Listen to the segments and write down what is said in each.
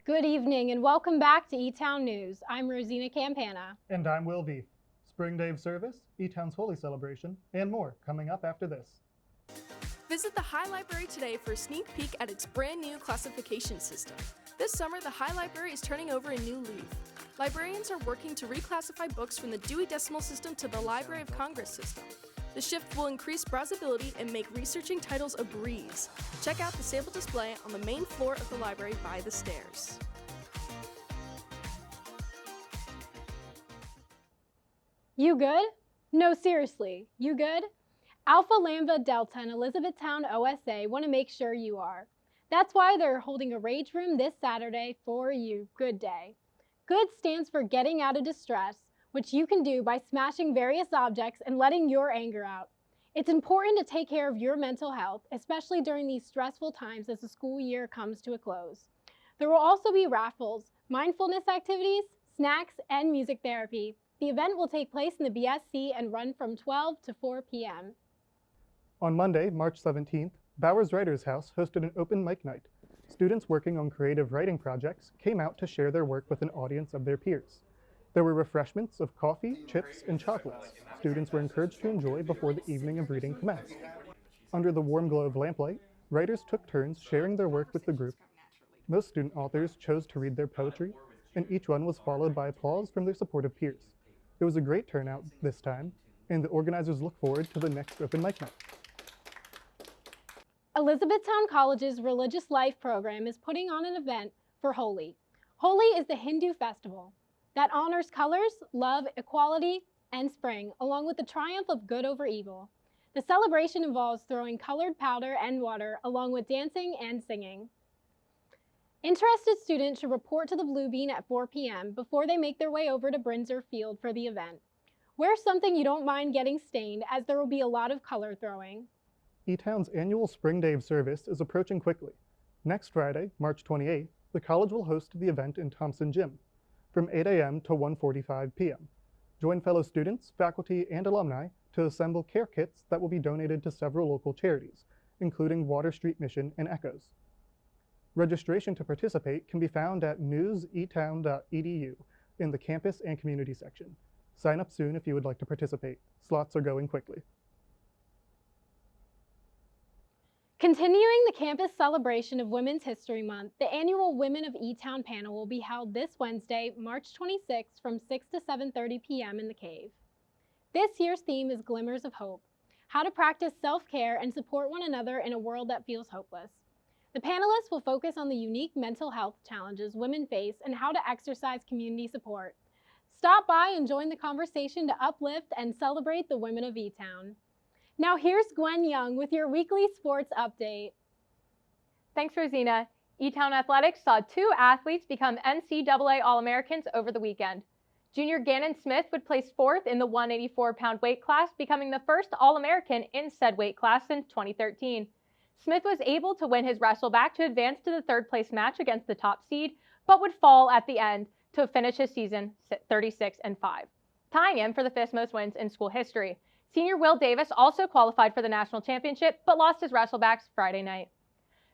Good evening and welcome back to Etown News. I'm Rosena Campana. And I'm Veith. Spring Day of Service, Etown's Holy Celebration, and more coming up after this. Visit the High Library today for a sneak peek at its brand new classification system. This summer, the High Library is turning over a new leaf. Librarians are working to reclassify books from the Dewey Decimal System to the Library of Congress system. The shift will increase browsability and make researching titles a breeze. Check out the sample display on the main floor of the library by the stairs. You good? No, seriously, you good? Alpha Lambda Delta and Elizabethtown OSA want to make sure you are. That's why they're holding a rage room this Saturday for you. Good day. Good stands for getting out of distress, which you can do by smashing various objects and letting your anger out. It's important to take care of your mental health, especially during these stressful times as the school year comes to a close. There will also be raffles, mindfulness activities, snacks, and music therapy. The event will take place in the BSC and run from 12 to 4 p.m. On Monday, March 17th, Bowers Writers House hosted an open mic night. Students working on creative writing projects came out to share their work with an audience of their peers. There were refreshments of coffee, chips, and chocolates students were encouraged to enjoy before the evening of reading commenced. Under the warm glow of lamplight, writers took turns sharing their work with the group. Most student authors chose to read their poetry, and each one was followed by applause from their supportive peers. It was a great turnout this time, and the organizers look forward to the next open mic night. Elizabethtown College's Religious Life program is putting on an event for Holi. Holi is the Hindu festival that honors colors, love, equality, and spring, along with the triumph of good over evil. The celebration involves throwing colored powder and water, along with dancing and singing. Interested students should report to the Blue Bean at 4 p.m. before they make their way over to Brinzer Field for the event. Wear something you don't mind getting stained, as there will be a lot of color throwing. Etown's annual Spring Day of Service is approaching quickly. Next Friday, March 28th, the college will host the event in Thompson Gym from 8 a.m. to 1:45 p.m. Join fellow students, faculty, and alumni to assemble care kits that will be donated to several local charities, including Water Street Mission and Echoes. Registration to participate can be found at newsetown.edu in the campus and community section. Sign up soon if you would like to participate. Slots are going quickly. Continuing the campus celebration of Women's History Month, the annual Women of Etown panel will be held this Wednesday, March 26th from 6 to 7:30 p.m. in the Cave. This year's theme is Glimmers of Hope, how to practice self-care and support one another in a world that feels hopeless. The panelists will focus on the unique mental health challenges women face and how to exercise community support. Stop by and join the conversation to uplift and celebrate the women of Etown. Now here's Gwyn Young with your weekly sports update. Thanks, Rosena. Etown Athletics saw 2 athletes become NCAA All-Americans over the weekend. Junior Gannon Smith would place 4th in the 184-pound weight class, becoming the first All-American in said weight class since 2013. Smith was able to win his wrestle back to advance to the 3rd-place match against the top seed, but would fall at the end to finish his season 36-5, tying him for the 5th most wins in school history. Senior Will Davis also qualified for the national championship, but lost his wrestlebacks Friday night.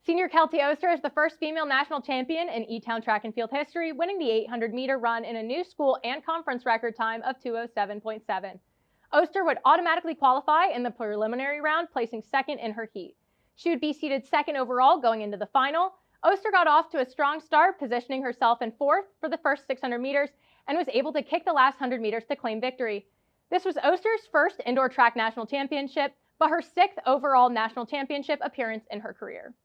Senior Kelty Oster is the first female national champion in Etown track and field history, winning the 800-meter run in a new school and conference record time of 2:07.7. Oster would automatically qualify in the preliminary round, placing 2nd in her heat. She would be seeded 2nd overall going into the final. Oster got off to a strong start, positioning herself in 4th for the first 600 meters and was able to kick the last 100 meters to claim victory. This was Oster's first indoor track national championship, but her 6th overall national championship appearance in her career.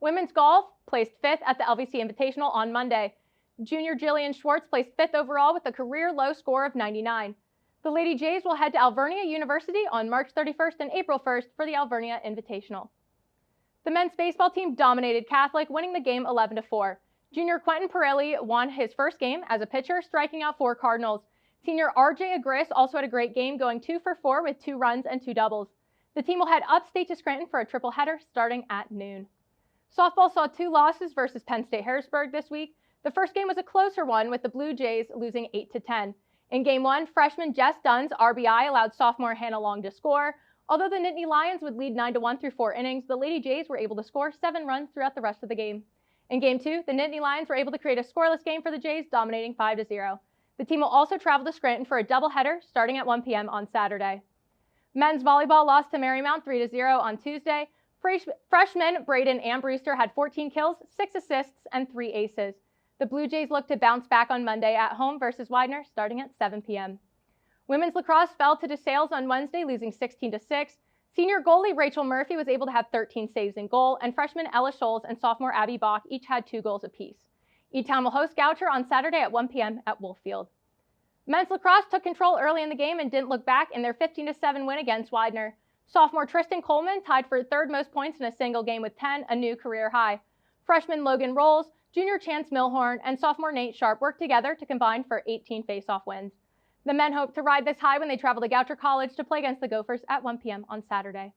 Women's golf placed 5th at the LVC Invitational on Monday. Junior Jillian Schwartz placed 5th overall with a career low score of 99. The Lady Jays will head to Alvernia University on March 31st and April 1st for the Alvernia Invitational. The men's baseball team dominated Catholic, winning the game 11-4. Junior Quentin Pirelli won his first game as a pitcher, striking out 4 Cardinals. Senior RJ Agris also had a great game, going 2 for 4 with 2 runs and 2 doubles. The team will head upstate to Scranton for a triple header starting at noon. Softball saw 2 losses versus Penn State Harrisburg this week. The first game was a closer one, with the Blue Jays losing 8-10. In Game 1, freshman Jess Dunn's RBI allowed sophomore Hannah Long to score. Although the Nittany Lions would lead 9-1 through 4 innings, the Lady Jays were able to score 7 runs throughout the rest of the game. In Game 2, the Nittany Lions were able to create a scoreless game for the Jays, dominating 5-0. The team will also travel to Scranton for a doubleheader starting at 1 p.m. on Saturday. Men's volleyball lost to Marymount 3-0 on Tuesday. Freshmen Braden and Brewster had 14 kills, 6 assists, and 3 aces. The Blue Jays look to bounce back on Monday at home versus Widener starting at 7 p.m. Women's lacrosse fell to DeSales on Wednesday, losing 16-6. Senior goalie Rachel Murphy was able to have 13 saves in goal, and freshman Ella Scholes and sophomore Abby Bach each had 2 goals apiece. Etown will host Goucher on Saturday at 1 p.m. at Wolf Field. Men's lacrosse took control early in the game and didn't look back in their 15-7 win against Widener. Sophomore Tristan Coleman tied for third most points in a single game with 10, a new career high. Freshman Logan Rolls, junior Chance Milhorn, and sophomore Nate Sharp worked together to combine for 18 face-off wins. The men hope to ride this high when they travel to Goucher College to play against the Gophers at 1 p.m. on Saturday.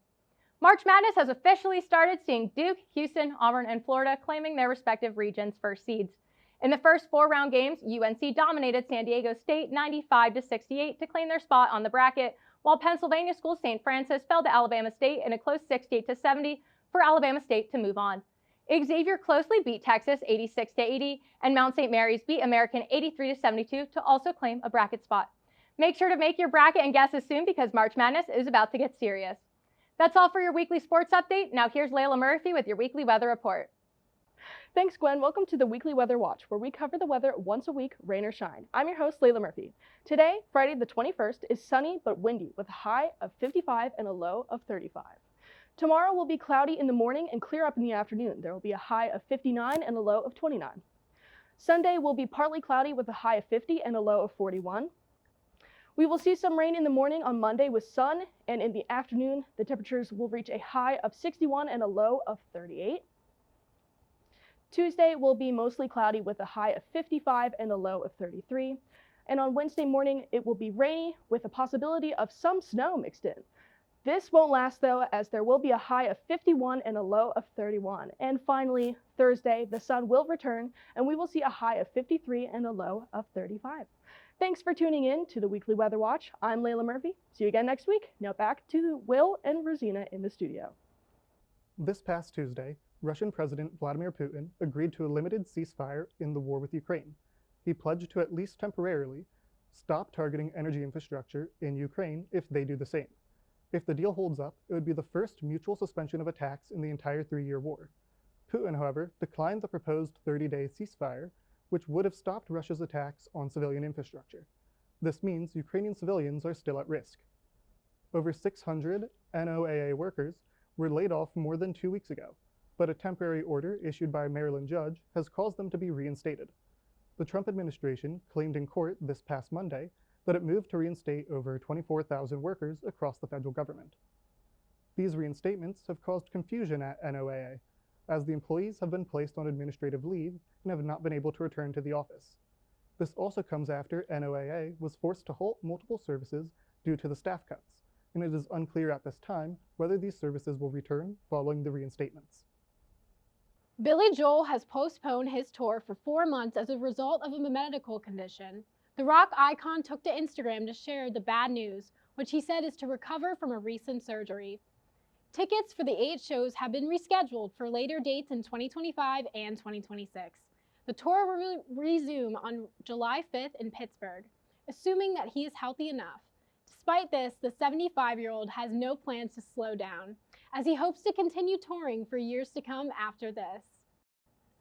March Madness has officially started, seeing Duke, Houston, Auburn, and Florida claiming their respective regions' first seeds. In the first 4-round games, UNC dominated San Diego State 95-68 to claim their spot on the bracket, while Pennsylvania school St. Francis fell to Alabama State in a close 68-70 for Alabama State to move on. Xavier closely beat Texas 86-80, and Mount St. Mary's beat American 83-72 to also claim a bracket spot. Make sure to make your bracket and guesses soon because March Madness is about to get serious. That's all for your weekly sports update. Now here's Layla Murphy with your weekly weather report. Thanks, Gwen. Welcome to the Weekly Weather Watch, where we cover the weather once a week, rain or shine. I'm your host, Layla Murphy. Today, Friday the 21st, is sunny but windy with a high of 55 and a low of 35. Tomorrow will be cloudy in the morning and clear up in the afternoon. There will be a high of 59 and a low of 29. Sunday will be partly cloudy with a high of 50 and a low of 41. We will see some rain in the morning on Monday with sun, and in the afternoon, the temperatures will reach a high of 61 and a low of 38. Tuesday will be mostly cloudy with a high of 55 and a low of 33. And on Wednesday morning, it will be rainy with a possibility of some snow mixed in. This won't last though, as there will be a high of 51 and a low of 31. And finally, Thursday, the sun will return and we will see a high of 53 and a low of 35. Thanks for tuning in to the Weekly Weather Watch. I'm Layla Murphy. See you again next week. Now back to Will and Rosena in the studio. This past Tuesday, Russian President Vladimir Putin agreed to a limited ceasefire in the war with Ukraine. He pledged to, at least temporarily, stop targeting energy infrastructure in Ukraine if they do the same. If the deal holds up, it would be the first mutual suspension of attacks in the entire 3-year war. Putin, however, declined the proposed 30-day ceasefire, which would have stopped Russia's attacks on civilian infrastructure. This means Ukrainian civilians are still at risk. Over 600 NOAA workers were laid off more than 2 weeks ago, but a temporary order issued by a Maryland judge has caused them to be reinstated. The Trump administration claimed in court this past Monday that it moved to reinstate over 24,000 workers across the federal government. These reinstatements have caused confusion at NOAA, as the employees have been placed on administrative leave and have not been able to return to the office. This also comes after NOAA was forced to halt multiple services due to the staff cuts, and it is unclear at this time whether these services will return following the reinstatements. Billy Joel has postponed his tour for 4 months as a result of a medical condition. The rock icon took to Instagram to share the bad news, which he said is to recover from a recent surgery. Tickets for the 8 shows have been rescheduled for later dates in 2025 and 2026. The tour will resume on July 5th in Pittsburgh, assuming that he is healthy enough. Despite this, the 75-year-old has no plans to slow down, as he hopes to continue touring for years to come after this.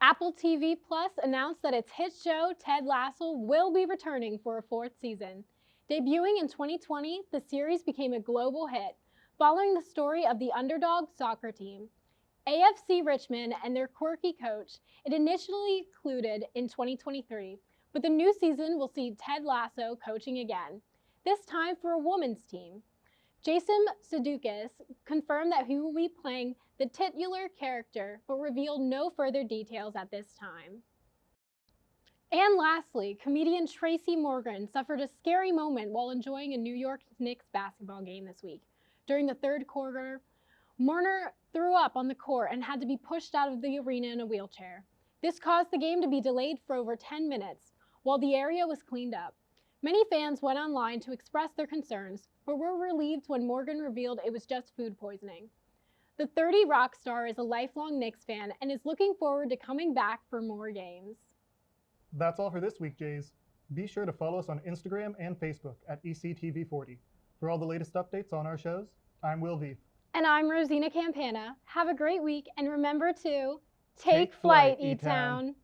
Apple TV Plus announced that its hit show, Ted Lasso, will be returning for a 4th season. Debuting in 2020, the series became a global hit, following the story of the underdog soccer team, AFC Richmond, and their quirky coach. It initially concluded in 2023, but the new season will see Ted Lasso coaching again, this time for a women's team. Jason Sudeikis confirmed that he will be playing the titular character, but revealed no further details at this time. And lastly, comedian Tracy Morgan suffered a scary moment while enjoying a New York Knicks basketball game this week. During the 3rd quarter, Marner threw up on the court and had to be pushed out of the arena in a wheelchair. This caused the game to be delayed for over 10 minutes while the area was cleaned up. Many fans went online to express their concerns, but were relieved when Morgan revealed it was just food poisoning. The 30 rock star is a lifelong Knicks fan and is looking forward to coming back for more games. That's all for this week, Jays. Be sure to follow us on Instagram and Facebook at ECTV40. For all the latest updates on our shows, I'm Will Veith. And I'm Rosena Campana. Have a great week, and remember to take flight, Etown. E-Town.